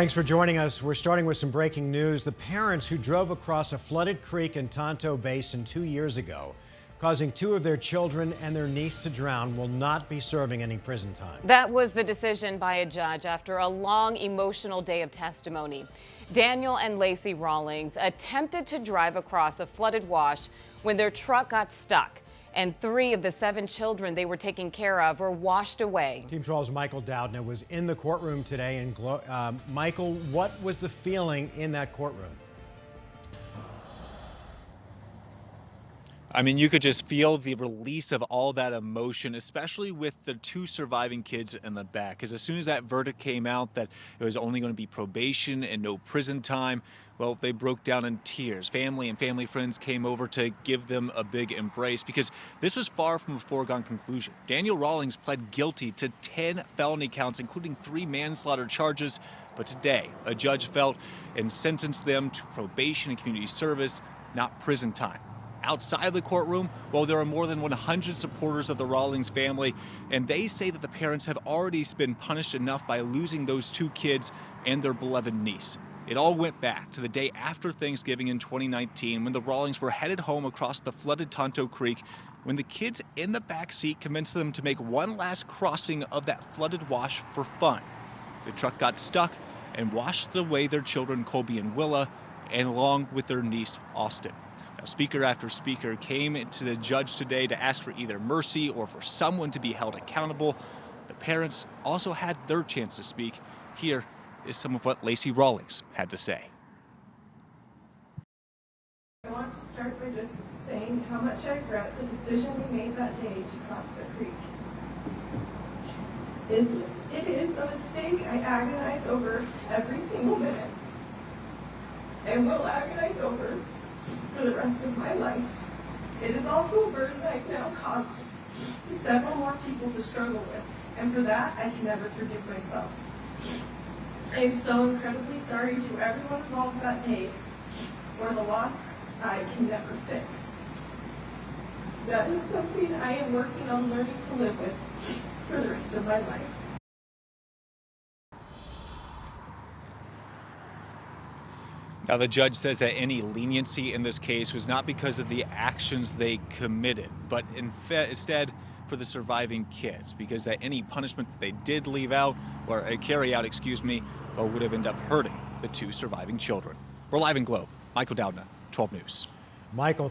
Thanks for joining us. We're starting with some breaking news. The parents who drove across a flooded creek in Tonto Basin 2 years ago, causing two of their children and their niece to drown, will not be serving any prison time. That was the decision by a judge after a long, emotional day of testimony. Daniel and Lacey Rawlings attempted to drive across a flooded wash when their truck got stuck, and 3 of the 7 children they were taking care of were washed away. Team 12's Michael Dowdner was in the courtroom today. And Michael, what was the feeling in that courtroom? I mean, you could just feel the release of all that emotion, especially with the 2 surviving kids in the back. Because as soon as that verdict came out that it was only going to be probation and no prison time, well, they broke down in tears. Family and family friends came over to give them a big embrace because this was far from a foregone conclusion. Daniel Rawlings pled guilty to 10 felony counts, including 3 manslaughter charges. But today, a judge felt and sentenced them to probation and community service, not prison time. Outside of the courtroom, well, there are more than 100 supporters of the Rawlings family, and they say that the parents have already been punished enough by losing those 2 kids and their beloved niece. It all went back to the day after Thanksgiving in 2019 when the Rawlings were headed home across the flooded Tonto Creek when the kids in the back seat convinced them to make one last crossing of that flooded wash for fun. The truck got stuck and washed away their children, Colby and Willa, and along with their niece, Austin. Now, speaker after speaker came to the judge today to ask for either mercy or for someone to be held accountable. The parents also had their chance to speak. Here is some of what Lacey Rawlings had to say. I want to start by just saying how much I regret the decision we made that day to cross the creek. It is a mistake I agonize over every single minute and will agonize over for the rest of my life. It is also a burden I've now caused several more people to struggle with, and for that I can never forgive myself. I am so incredibly sorry to everyone involved that day for the loss I can never fix. That is something I am working on learning to live with for the rest of my life. Now, the judge says that any leniency in this case was not because of the actions they committed, but instead for the surviving kids, because that any punishment that they did leave out, or carry out, would have ended up hurting the 2 surviving children. We're live in Globe. Michael Dowdner, 12 News. Michael,